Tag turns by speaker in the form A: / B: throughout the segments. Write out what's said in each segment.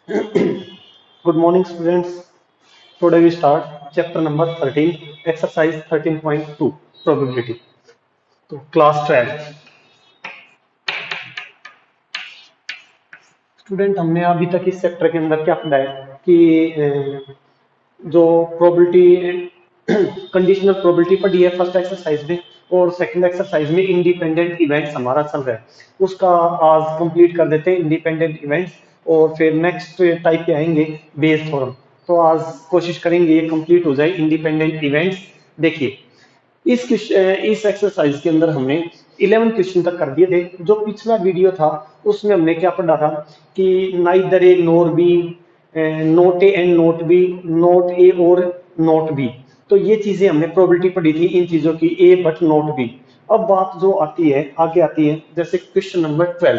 A: Good morning, students. Today we start chapter number 13, exercise 13.2, probability. तो class 12 student हमने अभी तक इस चैप्टर के अंदर क्या पढ़ा है कि जो प्रोबेबिलिटी कंडीशनल प्रोबेबिलिटी पढ़ी है फर्स्ट एक्सरसाइज में और सेकंड एक्सरसाइज में इंडिपेंडेंट इवेंट्स हमारा चल रहा है उसका आज कंप्लीट कर देते हैं इंडिपेंडेंट इवेंट्स और फिर नेक्स्ट टाइप पे आएंगे बेस थ्योरम। तो आज कोशिश करेंगे ये कंप्लीट हो जाए इंडिपेंडेंट इवेंट्स। देखिए इस एक्सरसाइज के अंदर हमने 11 क्वेश्चन तक कर दिए थे। जो पिछला वीडियो था उसमें हमने क्या पढ़ा था कि neither A nor B, not A and not B, not A और नोट बी। तो ये चीजें हमने प्रोबेबिलिटी पढ़ी थी इन चीजों की, ए बट नोट बी। अब बात जो आती है आगे आती है, जैसे क्वेश्चन नंबर 12।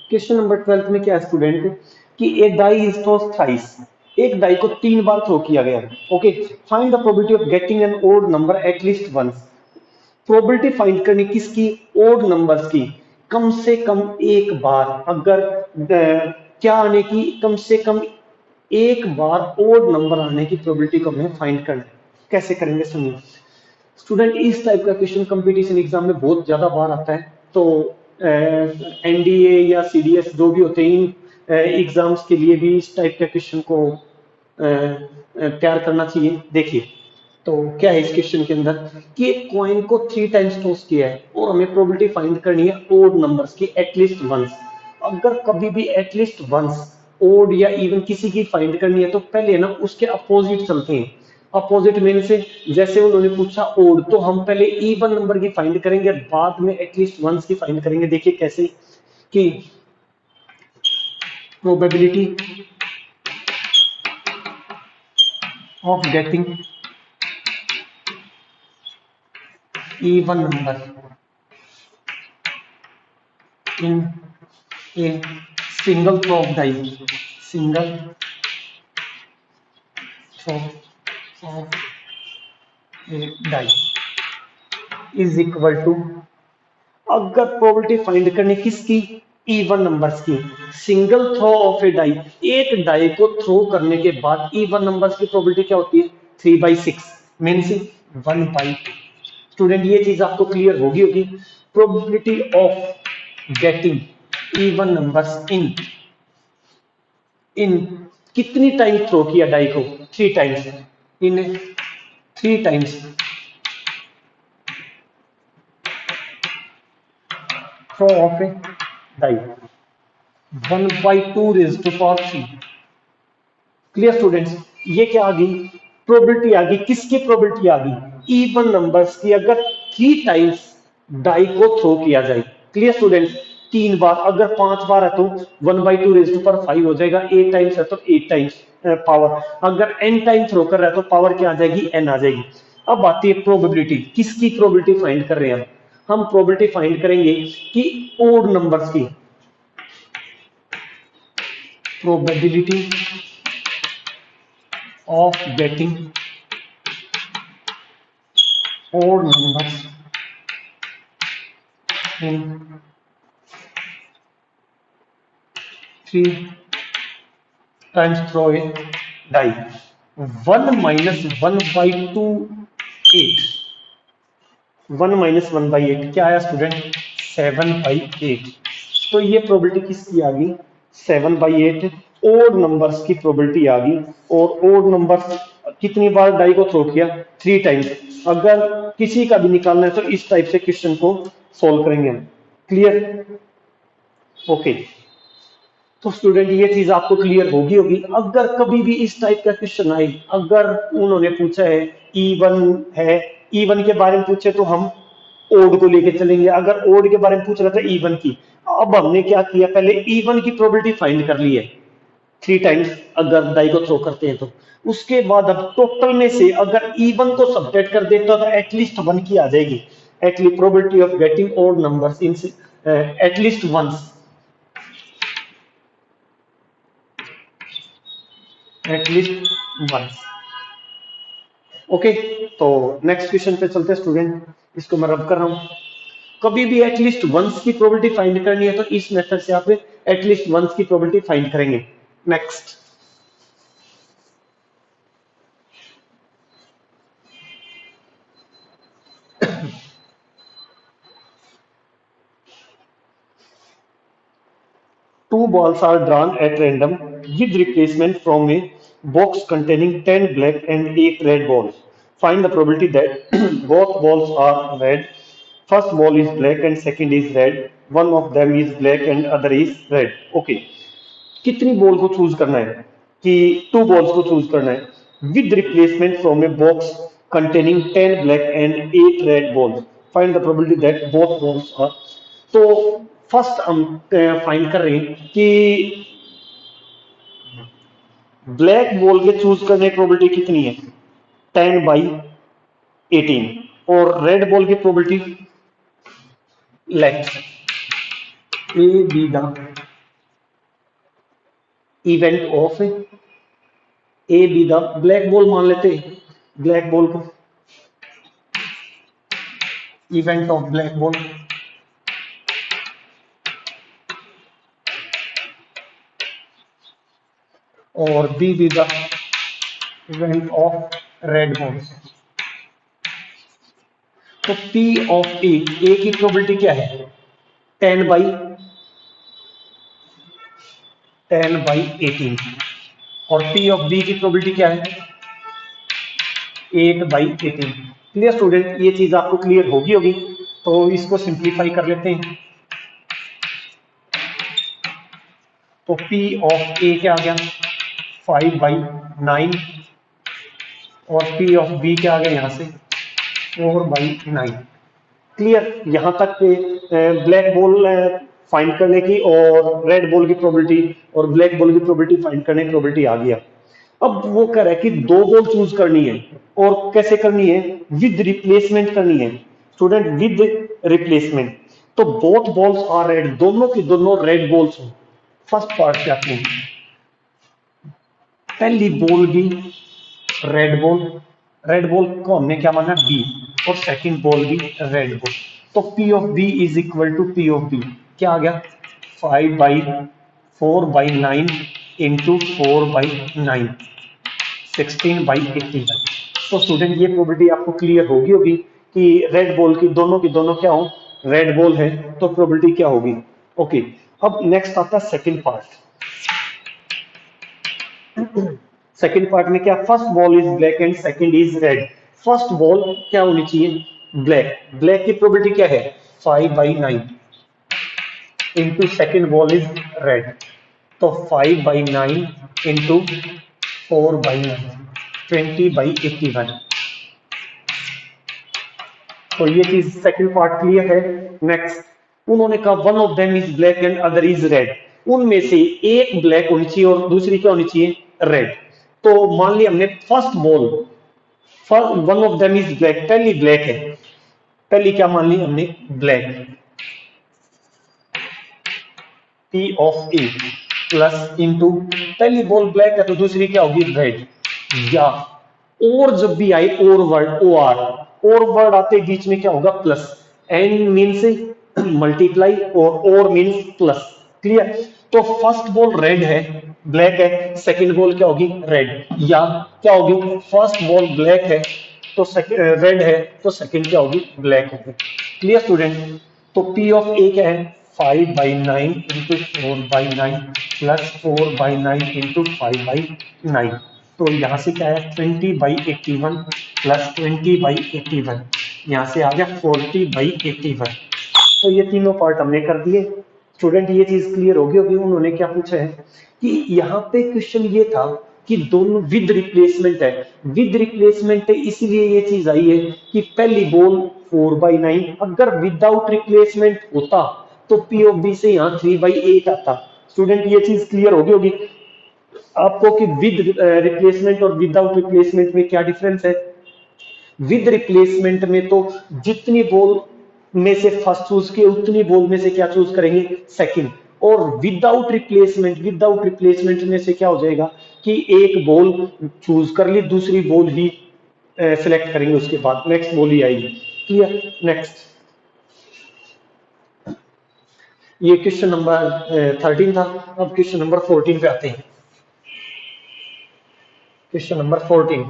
A: क्वेश्चन नंबर 12 में क्या है स्टूडेंट कि a die is toss thrice, एक डाई को 3 बार थ्रो किया गया है। Okay, find the probability of getting an odd number at least once. Probability find करनी किसकी? ओड नंबर्स की। कम से कम एक बार, अगर क्या आने की, कम से कम एक बार ओड नंबर आने की प्रोबेबिलिटी को हमें फाइंड करना है। कैसे करेंगे सुनिए स्टूडेंट। इस टाइप का क्वेश्चन कंपटीशन एग्जाम में बहुत ज्यादा बार आता है। तो एनडीए या सीडीएस जो भी होते हैं, इन एग्जाम्स के लिए भी इस टाइप के क्वेश्चन को तैयार करना चाहिए। देखिए तो क्या है इस क्वेश्चन के अंदर कि एक कॉइन को 3 टाइम्स टॉस किया है और हमें प्रोबेबिलिटी फाइंड करनी है ओड नंबर्स की एटलीस्ट वंस। अगर कभी भी एटलीस्ट वंस ओड या इवन किसी की फाइंड करनी है तो पहले ना उसके अपोजिट चलते हैं। अपोजिट मीन से जैसे उन्होंने पूछा ओड तो हम पहले इवन नंबर की फाइंड करेंगे, बाद में एटलीस्ट वंस की फाइंड करेंगे। देखिए कैसे कि probability of getting even number in a single throw of die, single throw of a die is equal to, अगर प्रोबेबिलिटी फाइंड करनी किसकी? इवन नंबर्स की। Single throw of a die, एक डाई को थ्रो करने के बाद इवन नंबर्स की प्रोबेबिलिटी क्या होती है? 3/6 मीन्स 1/2। स्टूडेंट ये चीज आपको क्लियर होगी probability of getting even numbers in in कितनी टाइम थ्रो किया डाई को? 3 times. In 3 times throw of a die, 1/2 raise to power 3। Clear students? ये क्या आ गई? प्रोबेबिलिटी आ गई। किसकी प्रोबेबिलिटी आ गई? इवन नंबर्स की। अगर 3 टाइम्स डाई को थ्रो किया जाए, क्लियर स्टूडेंट्स? 3 बार, अगर 5 बार है तो 1/2 रेज टू पावर 5 हो जाएगा। 8 टाइम्स है तो 8 टाइम्स पावर। अगर n टाइम थ्रो कर रहा है तो पावर क्या आ जाएगी? n आ जाएगी। अब आती है प्रोबेबिलिटी। किसकी प्रोबेबिलिटी फाइंड कर रहे हैं हम प्रोबेबिलिटी फाइंड करेंगे कि ओड नंबर्स की probability of getting odd numbers in 3 times throw a die. 1 minus 1/2 8, 1 - 1/8 क्या आया स्टूडेंट? 7/8। तो ये प्रोबेबिलिटी किसकी आ गई? 7/8 ओड नंबर्स की प्रोबेबिलिटी आ गई। और ओड नंबर्स कितनी बार डाई को थ्रो किया? 3 टाइम्स। अगर किसी का भी निकालना है तो इस टाइप से क्वेश्चन को सोल्व करेंगे हम। क्लियर? ओके। तो स्टूडेंट ये चीज आपको क्लियर होगी। अगर कभी भी इस टाइप का क्वेश्चन आए, अगर उन्होंने पूछा है इवन है, इवन के बारे में पूछे तो हम ओड को लेके चलेंगे। अगर ओड के बारे में पूछ रहा था इवन की, अब हमने क्या किया? पहले इवन की प्रोबेबिलिटी फाइंड कर ली है। 3 टाइम्स अगर डाई को थ्रो करते हैं तो उसके बाद अब टोटल में से अगर इवन को सब्ट्रैक्ट कर देता तो एटलीस्ट वन की आ जाएगी। At least probability of getting odd numbers in at least once, at least once. Okay, तो नेक्स्ट क्वेश्चन पे चलते हैं स्टूडेंट। इसको मैं रब कर रहा हूं। कभी भी एटलीस्ट वंस की प्रोबेबिलिटी फाइंड करनी है तो इस मेथड से आप एटलीस्ट वंस की प्रोबेबिलिटी फाइंड करेंगे। Next, two balls are drawn at random with replacement from a box containing 10 black and 8 red balls. Find the probability that both balls are red. First ball is black and second is red. One of them is black and other is red. Okay. कितनी ball को choose करना है कि two balls को choose करना है with replacement from a box containing 10 black and 8 red balls find the probability that both balls are. तो first हम फाइंड कर रहे हैं कि ब्लैक बॉल के चूज करने की प्रोबेबिलिटी कितनी है 10/18 और रेड बॉल की probability let A be the event of A be the black ball मान लेते हैं ब्लैक बॉल को इवेंट ऑफ ब्लैक बॉल और B be the event of red ball. तो पी ऑफ ए की प्रोबेबिलिटी क्या है 10/18 और पी ऑफ बी की प्रोबेबिलिटी क्या है 8/18। क्लियर स्टूडेंट, ये चीज आपको क्लियर होगी तो इसको सिंप्लीफाई कर लेते हैं। तो पी ऑफ ए क्या आ गया 5/9 और पी ऑफ बी क्या आ गया यहां से 4/9। क्लियर, यहां तक ब्लैक बॉल फाइंड करने की और रेड बॉल की प्रोबेबिलिटी और ब्लैक बॉल की प्रोबेबिलिटी फाइंड करने की प्रोबेबिलिटी आ गया। अब वो कह रहा है कि दो बॉल चूज करनी है और कैसे करनी है विद रिप्लेसमेंट करनी है स्टूडेंट विद रिप्लेसमेंट। तो बोथ बॉल्स आर रेड, दोनों की दोनों रेड बॉल्स हो। फर्स्ट पार्ट क्या है पहली बॉल भी रेड बॉल को हमने क्या माना बी और सेकंड बॉल भी रेड बॉल। तो P of B is equal to P of B क्या आ गया 5/4/9 इंटू 4/9 16/81। तो स्टूडेंट ये प्रोबेबिलिटी आपको क्लियर होगी कि रेड बॉल की दोनों क्या हो रेड बॉल है तो प्रोबेबिलिटी क्या होगी। ओके, अब नेक्स्ट आता है सेकंड पार्ट। सेकंड पार्ट में क्या first ball is black and second is red. First ball क्या होनी चाहिए ब्लैक, ब्लैक की प्रोबेबिलिटी क्या है 5/9 into second ball is red. तो 5/9 इंटू 4/9 20/81। तो ये चीज सेकंड पार्ट क्लियर है। नेक्स्ट, उन्होंने कहा one of them is black and other is red. उनमें से एक ब्लैक होनी चाहिए और दूसरी क्या होनी चाहिए रेड। तो मान लिया हमने first ball one of them is black, पहली ब्लैक है, पहली क्या मान ली हमने black P of A plus into पहली बॉल ब्लैक है तो दूसरी क्या होगी रेड। या और जब भी आए और वर्ड आते बीच में क्या होगा प्लस एन मीन्स मल्टीप्लाई और मीन्स प्लस। क्लियर, तो फर्स्ट बॉल रेड है ब्लैक है सेकंड बॉल क्या होगी रेड या क्या होगी फर्स्ट बॉल ब्लैक है तो रेड है तो सेकंड क्या होगी ब्लैक होगी। क्लियर स्टूडेंट, तो पी ऑफ ए क्या है 5/9 इंटू 4/9 प्लस 4/9 इंटू 5/9। तो यहां से क्या है 20/81 प्लस 20/81 यहां से आ गया 40/81। तो ये तीनों पार्ट हमने कर दिए। स्टूडेंट ये चीज क्लियर होगी उन्होंने क्या पूछा है कि यहाँ पे क्वेश्चन ये था कि दोनों विद रिप्लेसमेंट है, विद रिप्लेसमेंट है इसलिए ये चीज आई है कि पहली बॉल 4/9 अगर विदाउट रिप्लेसमेंट होता तो पी ऑफ बी से यहाँ 3/8 आता। स्टूडेंट ये चीज क्लियर होगी आपको कि विद रिप्लेसमेंट और विदाउट रिप्लेसमेंट में क्या डिफरेंस है। विद रिप्लेसमेंट में तो जितनी बॉल में से फर्स्ट चूज किए उतनी बॉल में से क्या चूज करेंगे सेकंड। और विदाउट रिप्लेसमेंट में से क्या हो जाएगा कि एक बॉल चूज कर ली दूसरी बॉल ही सिलेक्ट करेंगे उसके बाद नेक्स्ट बॉल ही आएगी। क्लियर, नेक्स्ट ये क्वेश्चन नंबर 13 था। अब क्वेश्चन नंबर 14 पे आते हैं। Question number 14।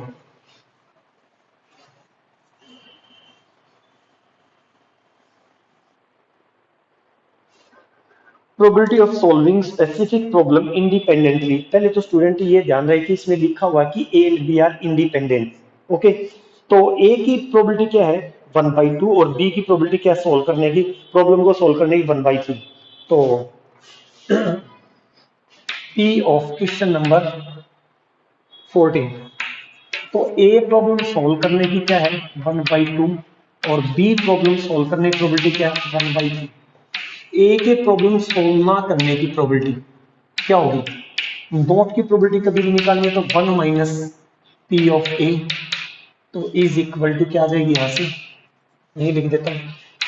A: Probability of solving specific problem independently. पहले तो स्टूडेंट ये ध्यान रहे कि इसमें लिखा हुआ कि A and B are independent. Okay, तो ए की प्रोबेबिलिटी क्या है 1/2 और बी की प्रोबेबिलिटी क्या है सोल्व करने की, प्रॉब्लम को सोल्व करने की 1/3। तो पी ऑफ क्वेश्चन नंबर 14। तो ए प्रॉब्लम सॉल्व करने की क्या है 1/2 और बी प्रॉब्लम सॉल्व करने की प्रोबेबिलिटी क्या है 1/3। ए के प्रॉब्लम सॉल्व ना करने की प्रोबेबिलिटी क्या होगी, डॉट की प्रोबेबिलिटी कभी भी निकालनी है तो 1 माइनस पी ऑफ ए, तो इज इक्वल टू क्या आ जाएगी यहां से, ये लिख देता हूं,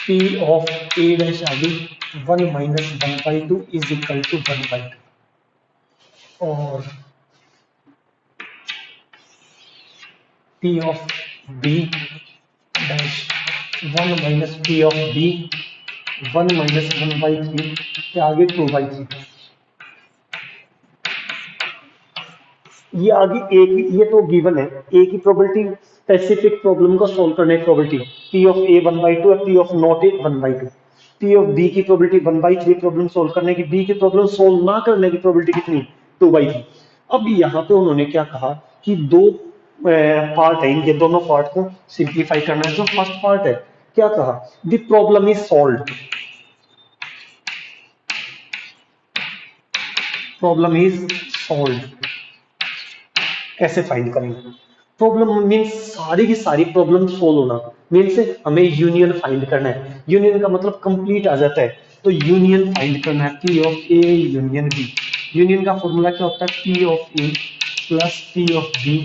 A: पी ऑफ ए डैश आ गई 1 माइनस 1/2 इज इक्वल टू 1/2 और P of B dash 1 minus P of B 1 minus 1/3 क्या आगे 2/3। ये आगे ए की, ये तो गिवन है ए की प्रोबेबिलिटी स्पेसिफिक प्रॉब्लम को सॉल्व करने की प्रोबेबिलिटी पी ऑफ ए 1/2 और P of not A 1/2। P of B की प्रोबेबिलिटी 1/3 प्रॉब्लम सॉल्व करने की, बी की प्रॉब्लम सॉल्व ना करने की प्रोबेबिलिटी कितनी 2/3। अब यहाँ पे उन्होंने क्या कहा कि दो पार्ट है, इनके दोनों पार्ट को सिंप्लीफाई करना है। जो फर्स्ट पार्ट है क्या कहा, the problem is solve, problem is solve. कैसे फाइंड करेंगे, प्रॉब्लम मीन्स सारी की सारी प्रॉब्लम सोल्व होना, मीन्स हमें यूनियन फाइंड करना है। यूनियन का मतलब कंप्लीट आ जाता है, तो यूनियन फाइंड करना है P of A union B. Union का फॉर्मूला क्या होता है P of A plus P of B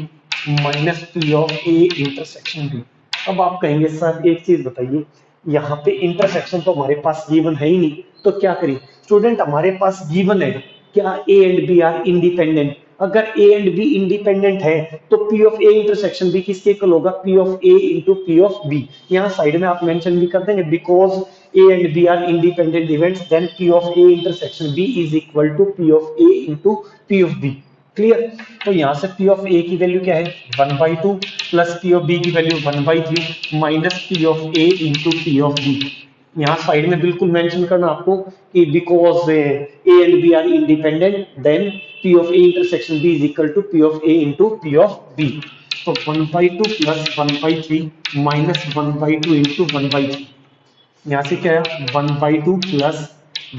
A: minus P of A intersection B. अब आप कहेंगे सर एक चीज बताइए, यहाँ पे इंटरसेक्शन तो हमारे पास गिवन है ही नहीं, तो क्या करें स्टूडेंट, हमारे पास गिवन है क्या A and B are independent. अगर ए एंड बी इंडिपेंडेंट है तो P of A intersection B किसके इक्वल होगा P of A into P of B. यहाँ साइड में आप मेंशन भी कर देंगे because A and B are independent events then P of A intersection B is equal to P of A into P of B. Clear, तो यहाँ से P of A की वैल्यू क्या है 1/2 प्लस पी ऑफ बी की value 1/3 minus P of A into P of B. यहाँ side में बिल्कुल मेंशन करना आपको कि because A and B are independent then P of A intersection B is equal to P of A into P of B. तो 1/2 plus 1/3 minus 1/2 into 1/3, यहाँ से क्या है 1/2 प्लस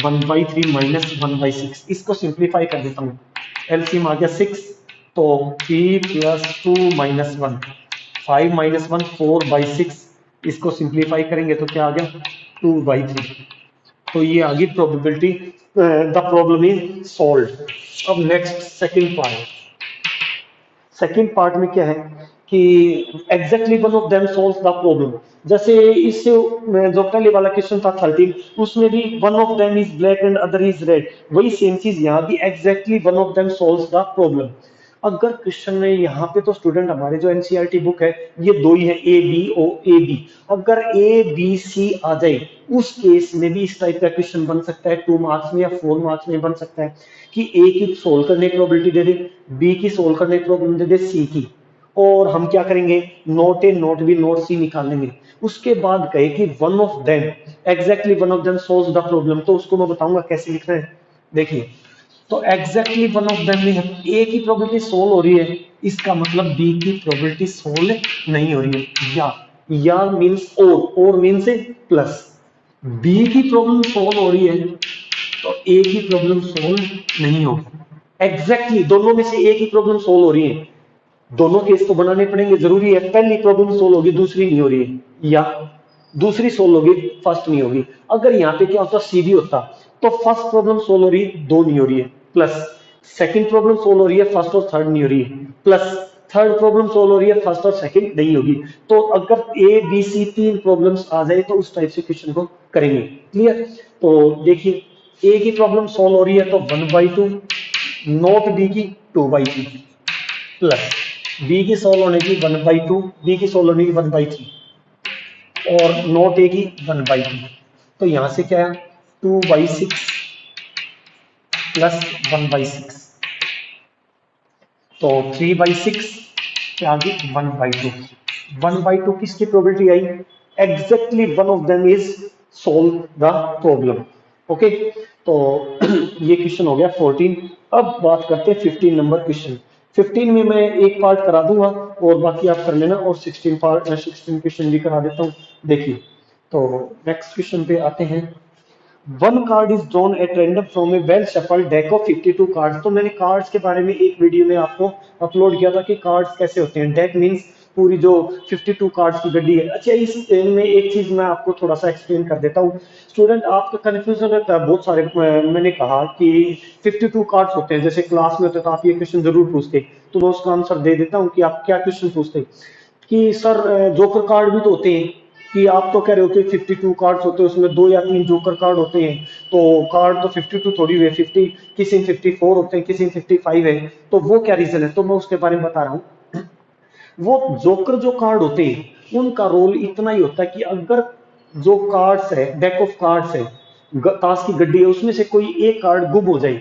A: 1/3 माइनस 1/6। इसको सिंप्लीफाई कर देता हूँ, एलसीएम आ गया 6, तो 3 प्लस 2 माइनस 1 5 माइनस 1 4/6। इसको सिंप्लीफाई करेंगे तो क्या आ गया 2/3। तो ये आ गई probability, the problem is solve. अब next second part, second part में क्या है कि exactly one of them solves the problem. जैसे इस जो पहले वाला क्वेश्चन था 13, उसमें भी one of them is black and other is red, वही सेम चीज यहाँ भी exactly one of them solves the problem. अगर क्वेश्चन में यहाँ पे तो स्टूडेंट हमारे जो एनसीईआरटी बुक है ये दो ही है A B O A B, अगर ए बी सी आ जाए उस केस में भी इस टाइप का क्वेश्चन बन सकता है 2 मार्क्स में या 4 मार्क्स में बन सकता है कि ए की सोल्व करने की प्रोबेबिलिटी दे दे, बी की सोल्व करने की प्रोबेबिलिटी दे दे सी की, और हम क्या करेंगे नोट ए नोट बी नोट सी निकाल लेंगे। उसके बाद कहे कि one of them exactly one of them solves the problem, तो उसको मैं बताऊंगा कैसे लिखना है। देखिए, तो एग्जैक्टली वन ऑफ देम में ए की प्रोबेबिलिटी सोल्व हो रही है, इसका मतलब बी की प्रोबेबिलिटी सोल्व नहीं हो रही है। या मींस और मींस प्लस, बी की प्रॉब्लम सोल्व हो रही है तो ए की प्रॉब्लम सोल्व नहीं होगी। एग्जैक्टली दोनों में से ए की प्रॉब्लम सोल्व हो रही है, दोनों केस तो बनाने पड़ेंगे, जरूरी है पहली प्रॉब्लम सोल्व होगी दूसरी नहीं हो रही है, या दूसरी सोल्व होगी फर्स्ट नहीं होगी। अगर यहाँ पे क्या होता सी भी होता तो फर्स्ट प्रॉब्लम सोल्व हो रही है दो नहीं हो रही है प्लस, सेकंड प्रॉब्लम सोल्व हो रही है फर्स्ट और थर्ड नहीं हो रही है प्लस, थर्ड प्रॉब्लम सोल्व हो रही है फर्स्ट और सेकंड नहीं होगी। तो अगर ए बी सी तीन प्रॉब्लम्स आ जाए तो उस टाइप से क्वेश्चन को करेंगे। क्लियर, तो देखिए ए की प्रॉब्लम सोल्व हो रही है तो 1/2 नोट बी की 2/3 प्लस बी की सोल्व होने की 1/2 बी की सोल्व होने की 1/3 और नोट ए की 1/2। तो यहां से क्या है 2/6 प्लस 1/6, तो 3/6 क्या आ गई 1/2। 1/2 किसकी probability I, exactly one of them is solve the problem. Okay, तो ये क्वेश्चन हो गया 14। अब बात करते हैं 15 नंबर क्वेश्चन। 15 में मैं एक पार्ट करा दूंगा और बाकी आप कर लेना, और 16 क्वेश्चन भी करा देता हूँ। देखिए, तो नेक्स्ट क्वेश्चन पे आते हैं। One card is drawn at random from A well shuffled deck of 52 cards. तो मैंने कार्ड्स के बारे में एक वीडियो में आपको अपलोड किया था कि कार्ड्स कैसे होते हैं। डेक मींस पूरी जो 52 कार्ड्स की गड्डी है। अच्छा, इस में एक चीज मैं आपको थोड़ा सा एक्सप्लेन कर देता हूँ। स्टूडेंट, आपका कंफ्यूजन रहता है बहुत सारे। मैंने कहा कि 52 कार्ड्स होते हैं, जैसे क्लास में होते तो आप ये क्वेश्चन जरूर पूछते, तो मैं उसका आंसर दे देता हूँ कि आप क्या क्वेश्चन पूछते कि सर जोकर कार्ड भी तो होते हैं। कि आप तो कह रहे हो कि 52 कार्ड्स होते हैं, उसमें 2 या 3 जोकर कार्ड होते हैं, तो कार्ड तो 52 थोड़ी हुए, 50 किसी में 54 होते हैं, किसी में 55 है, तो वो क्या रीजन है, तो मैं उसके बारे में बता रहा हूँ। वो जोकर जो कार्ड होते हैं उनका रोल इतना ही होता है कि अगर जो कार्ड्स है, डेक ऑफ कार्ड्स है, ताश की गड्डी है, उसमें से कोई एक कार्ड गुम हो जाए,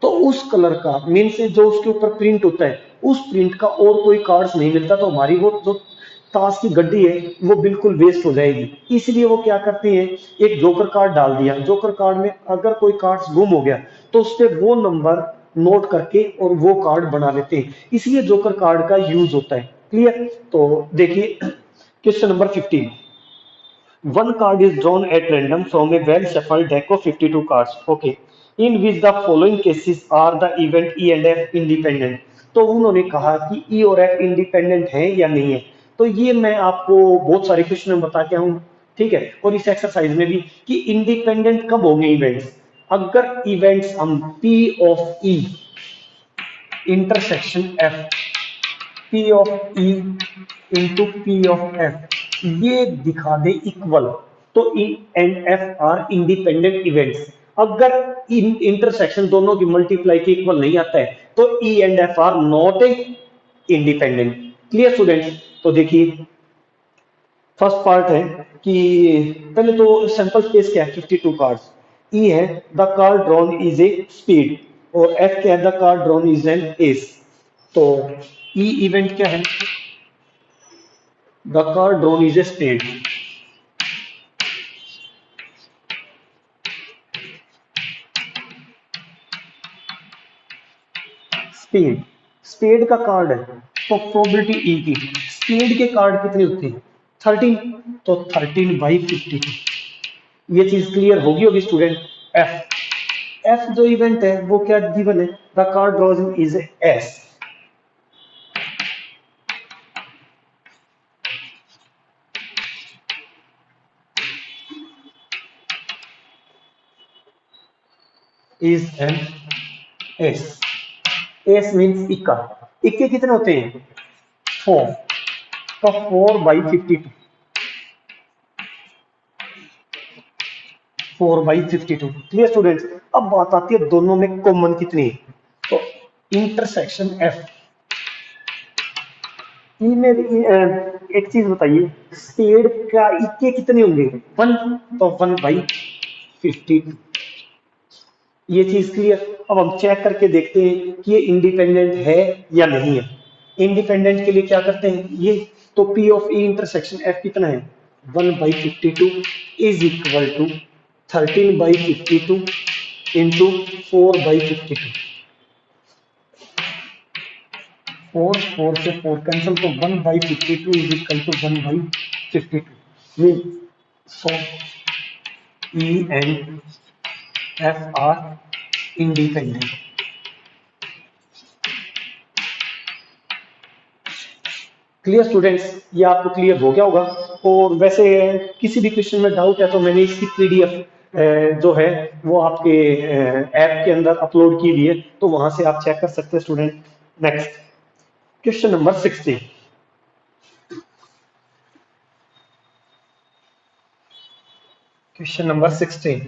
A: तो उस कलर का मीन से जो उसके ऊपर प्रिंट होता है, उस प्रिंट का और कोई कार्ड्स नहीं मिलता, तो हमारी वो जो ताश की गड्डी है वो बिल्कुल वेस्ट हो जाएगी। इसलिए वो क्या करती है, एक जोकर कार्ड डाल दिया, जोकर कार्ड में अगर कोई कार्ड्स गुम हो गया तो उस पे वो नंबर नोट करके और वो कार्ड बना लेते हैं, इसलिए जोकर कार्ड का यूज होता है। क्लियर, तो देखिए question number 15। One card is drawn at random from a well-shuffled deck of 52 cards. Okay. In which the following cases are the event E and F independent. तो उन्होंने कहा कि E और F इंडिपेंडेंट है या नहीं है। तो ये मैं आपको बहुत सारे क्वेश्चन में बता के हूँ, ठीक है, और इस एक्सरसाइज में भी कि इंडिपेंडेंट कब होंगे इवेंट्स, अगर इवेंट्स हम P of E intersection F, P of E into P of F ये दिखा दे इक्वल, तो E and F are independent events. अगर इन इंटरसेक्शन दोनों की मल्टीप्लाई के इक्वल नहीं आता है तो E and F are not a independent. Clear students, तो देखिए फर्स्ट पार्ट है कि पहले तो सैंपल स्पेस क्या है 52 कार्ड्स। ई है the card drawn is a spade, और एफ क्या है the card drawn is an ace. तो ई इवेंट क्या है, the card drawn is a spade. Spade, spade का कार्ड है, तो प्रोबेबिलिटी ई की स्पेड के कार्ड कितने होते हैं 13, तो 13/52। ये चीज क्लियर होगी स्टूडेंट। एफ, एफ जो इवेंट है वो क्या गिवन है, the card drawn is S. Is an S, S means इक्का। इक्के कितने होते हैं 4, तो 4/52, 4/52। क्लियर स्टूडेंट्स, अब बात आती है दोनों में कॉमन कितनी है, तो इंटरसेक्शन एफ। एक चीज बताइए, स्पेड का इक्के कितने होंगे 1, तो 1/52। ये चीज क्लियर। अब हम चेक करके देखते हैं कि ये इंडिपेंडेंट है या नहीं है। इंडिपेंडेंट के लिए क्या करते हैं ये, तो P of E intersection F कितना है 1/52 इज इक्वल टू 13/52 इंटू 4/52। 4 से 4 कैंसिल, तो 1/52 is equal to 1/52। So E and F are independent. Clear students, ये आपको क्लियर हो गया होगा। और वैसे किसी भी क्वेश्चन में डाउट है तो मैंने इसकी पीडीएफ जो है वो आपके ऐप के अंदर अपलोड की हुई है, तो वहां से आप चेक कर सकते हैं student. Next question number 16। Question number 16।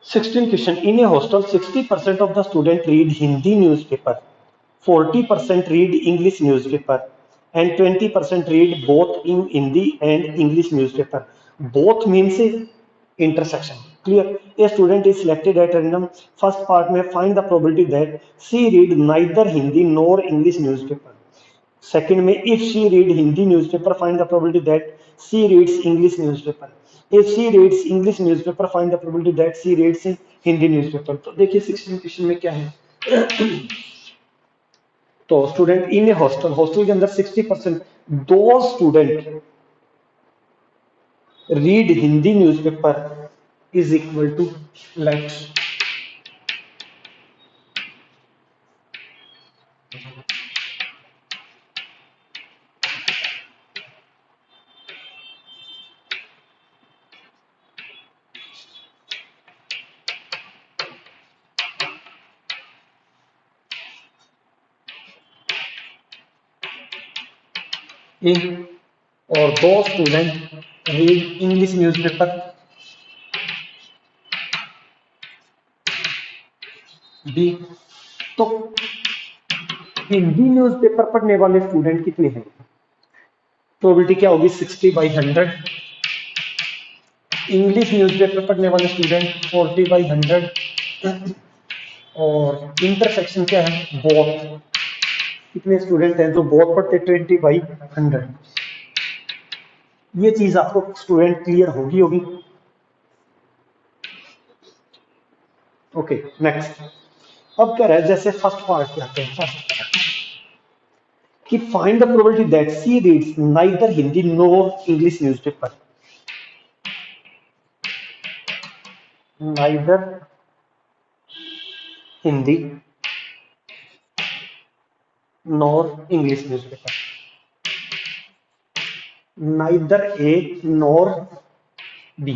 A: 16 question. In a hostel, 60% of the student read Hindi newspaper, 40% read English newspaper. and 20% read both in Hindi and English newspaper. Both means intersection. Clear? A student is selected at random. First part may find the probability that she read neither Hindi nor English newspaper. Second में if she read Hindi newspaper, find the probability that she reads English newspaper. If she reads English newspaper, find the probability that she reads Hindi newspaper. तो देखिए 16 question में क्या है. तो student in a hostel, hostel के अंदर 60% दो student read Hindi newspaper is equal to let in और दो student read English newspaper B. तो हिंदी न्यूज़पेपर पढ़ने वाले स्टूडेंट कितने हैं? प्रोबेबिलिटी क्या होगी? 60/100. इंग्लिश न्यूज़पेपर पढ़ने वाले स्टूडेंट 40/100. और इंटरसेक्शन क्या है? बोथ. कितने स्टूडेंट हैं जो बोथ पढ़ते? 20/100. ये चीज आपको स्टूडेंट क्लियर होगी. Okay next. अब क्या रहा है, जैसे फर्स्ट पार्ट पे आते हैं. फर्स्ट कि find the probability that she reads neither Hindi nor English newspaper. Neither Hindi nor English newspaper. Neither A nor B,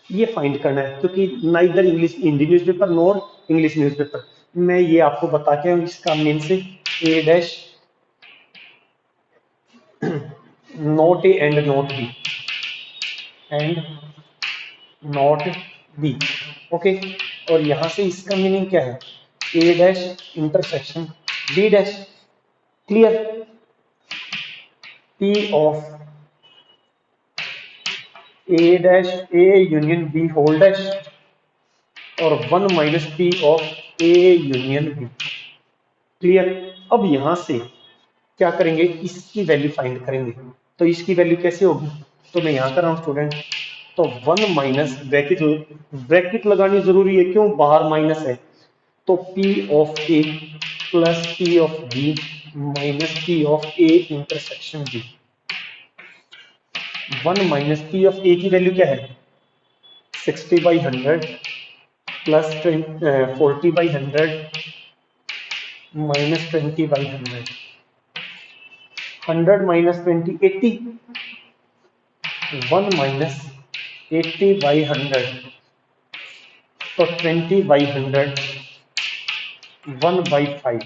A: ये फाइंड करना है क्योंकि neither English Hindi newspaper nor English newspaper. मैं ये आपको बता के इसका मीन से A dash not A and not B and not B. Okay. और यहां से इसका मीनिंग क्या है? A dash intersection B dash. Clear? P of A dash A union B whole dash और 1 minus P of A union B. Clear? अब यहां से क्या करेंगे? इसकी वैल्यू फाइंड करेंगे. तो इसकी वैल्यू कैसे होगी? तो मैं यहां कर रहा हूं स्टूडेंट. तो 1 माइनस ब्रैकेट, ब्रैकेट लगानी जरूरी है. क्यों? बाहर माइनस है. तो P of A plus P of B minus P of A intersection B. 1 minus P of A की वैल्यू क्या है? 60/100 प्लस 40/100 माइनस 20/100. 100 माइनस 20 80. 1 माइनस 80/100 तो 20/100 1/5.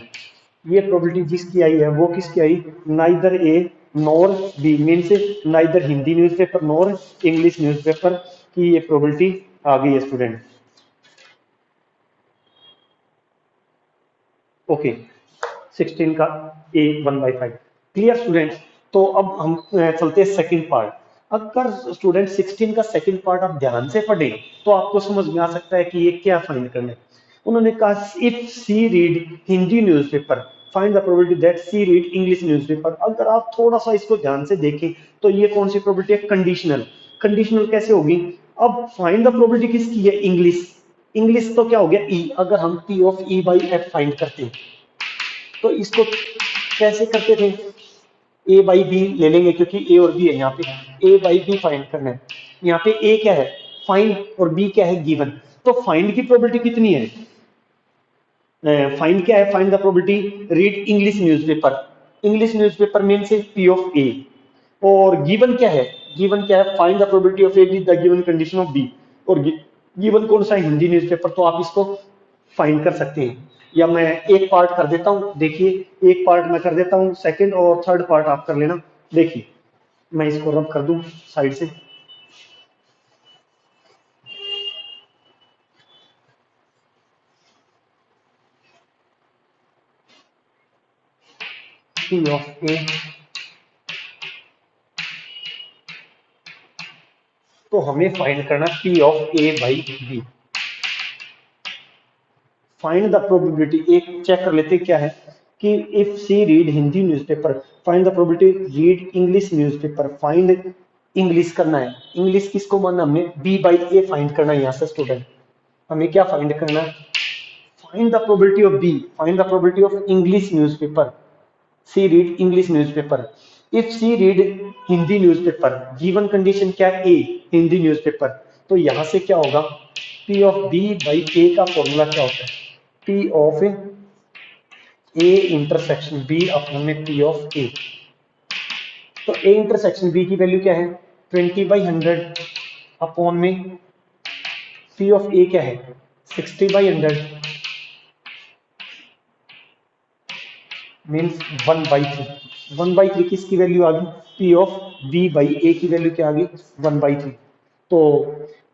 A: ये प्रोबेबिलिटी जिसकी आई है वो किसकी आई? Neither A nor B means neither Hindi newspaper nor English newspaper की ये प्रोबेबिलिटी आ गई है स्टूडेंट. ओके. 16 का ए 1/5. Clear student? तो अब हम चलते हैं सेकंड पार्ट. अगर स्टूडेंट 16 का सेकंड पार्ट आप ध्यान से पढ़े तो आपको समझ में आ सकता है कि ये क्या फाइंड करना है. उन्होंने कहा if C read Hindi newspaper find the probability that C read English newspaper. अगर आप थोड़ा सा इसको ध्यान से देखें तो ये कौन सी प्रोबेबिलिटी है? कंडीशनल. कंडीशनल कैसे होगी? अब फाइंड द प्रोबेबिलिटी किसकी है? इंग्लिश. इंग्लिश तो क्या हो गया? ई. अगर हम P of E by F find करते हैं तो इसको कैसे करते थे? ए बाई बी ले लेंगे क्योंकि ए और बी है. यहाँ पे ए बाई बी फाइंड करना है. यहाँ पे ए क्या है? फाइंड. और बी क्या है? गिवन. तो फाइंड की प्रोबेबिलिटी कितनी है? फाइंड क्या है? Find the probability read English newspaper. English newspaper means P of A. और गिवन क्या है? गिवन क्या है? Find the probability of A with the given condition of B. और गिवन कौन सा? हिंदी न्यूज़पेपर. तो आप इसको फाइंड कर सकते हैं. या मैं एक पार्ट कर देता हूं. देखिए एक पार्ट मैं कर देता हूं, सेकंड और थर्ड पार्ट आप कर लेना. देखिए मैं इसको रब कर दूं साइड से. पी ऑफ ए तो हमें फाइंड करना P of A by B। Find the probability, एक चेक कर लेते क्या है कि if C read Hindi newspaper, find the probability read English newspaper. Find English करना है, इंग्लिश किसको मानना हमने, बी बाई ए फाइंड करना है। यहाँ से स्टूडेंट हमें क्या फाइंड करना है, find the probability of B, find the probability of English newspaper. C read English newspaper, if C read Hindi newspaper, given condition क्या है, ए हिंदी न्यूज़पेपर, तो यहां से क्या होगा, P of B by A का फॉर्मूला क्या होता है, P of A intersection B upon में पी ऑफ ए। तो ए इंटरसेक्शन बी की वैल्यू क्या है, 20/100 अपॉन में पी ऑफ ए क्या है, 60/100 मीन्स 1/3। 1/3 किसकी वैल्यू आ गई, पी ऑफ बी बाई ए की वैल्यू क्या आ गई, 1/3। तो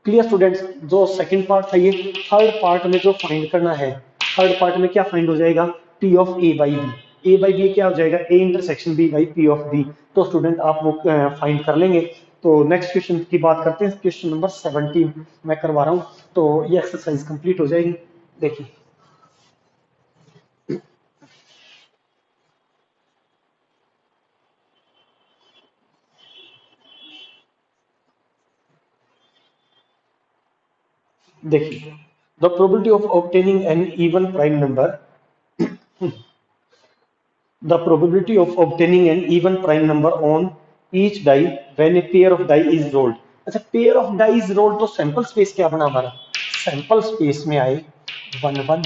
A: क्लियर स्टूडेंट्स, जो सेकंड पार्ट था ये, थर्ड पार्ट में जो फाइंड करना है, थर्ड पार्ट में क्या फाइंड हो जाएगा, P of A by B. A by B क्या हो जाएगा, A intersection B by P of B. तो स्टूडेंट आप वो फाइंड कर लेंगे। तो नेक्स्ट क्वेश्चन की बात करते हैं, क्वेश्चन नंबर 17 मैं करवा रहा हूँ, तो ये एक्सरसाइज कंप्लीट हो जाएगी। देखिए देखिए, the probability of obtaining an even prime number, the probability of obtaining an even prime number on each die when a pair of die is rolled। अच्छा, pair of die is rolled, तो sample space क्या बना हमारा, sample space में आए 1 1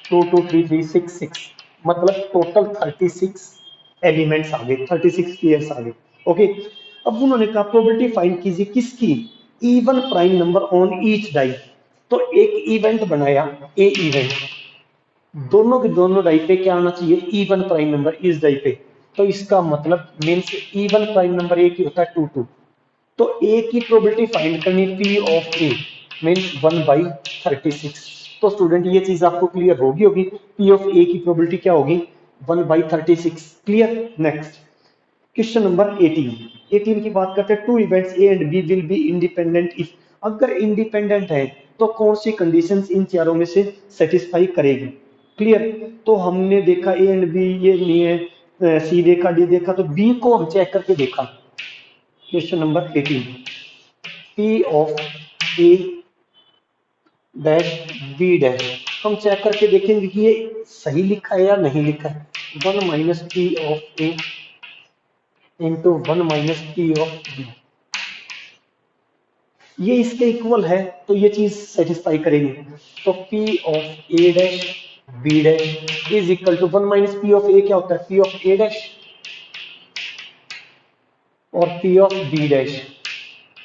A: 2 2 3 3 6 6, मतलब total 36 elements आ गए, 36 pairs आ गए। ओके, अब उन्होंने कहा प्रोबेबिलिटी फाइंड कीजिए किसकी, even prime number on each die. तो एक इवेंट बनाया, ए इवेंट, दोनों के दोनों डाई पे क्या आना चाहिए, इवन प्राइम नंबर इस डाई पे। तो इसका मतलब means even prime number A की होता है 2 2। तो ए की प्रोबेबिलिटी फाइंड करनी, पी ऑफ ए मीन्स 1/36। तो स्टूडेंट ये चीज आपको क्लियर होगी पी ऑफ ए की प्रोबेबिलिटी क्या होगी, 1/36। क्लियर। Next question number 18। 18 की बात करते हैं, two events A and B will be independent if, अगर इंडिपेंडेंट है तो कौन सी कंडीशंस इन चारों में से सेटिस्फाई करेगी। क्लियर। तो हमने देखा ए एंड बी ये नहीं है, सी देखा, डी देखा, तो बी को हम चेक करके देखा। Question number 18, P of A dash B dash, हम चेक करके देखेंगे कि ये सही लिखा है या नहीं लिखा है। 1 minus P of A into 1 minus P of B, ये इसके इक्वल है, तो ये चीज सेटिस्फाई करेगी। तो P of A dash B dash is equal to 1 minus P of A क्या होता है, पी ऑफ ए डैश और पी ऑफ बी डैश।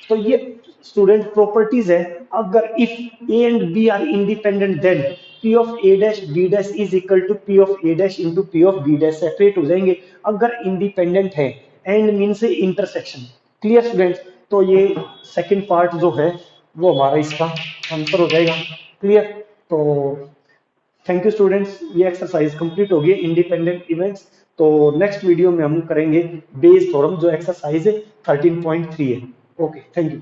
A: तो ये स्टूडेंट प्रॉपर्टीज है, अगर if A and B are independent then P of A dash B dash is equal to P of A dash into P of B dash, separate हो जाएंगे अगर independent है। And mean से intersection. Clear students, तो ये second part जो है वो हमारा इसका आंसर हो जाएगा। क्लियर। तो थैंक यू स्टूडेंट्स, ये एक्सरसाइज कंप्लीट होगी इंडिपेंडेंट इवेंट्स। तो नेक्स्ट वीडियो में हम करेंगे बेस थ्योरम, जो एक्सरसाइज 13.3 है। Okay, thank you.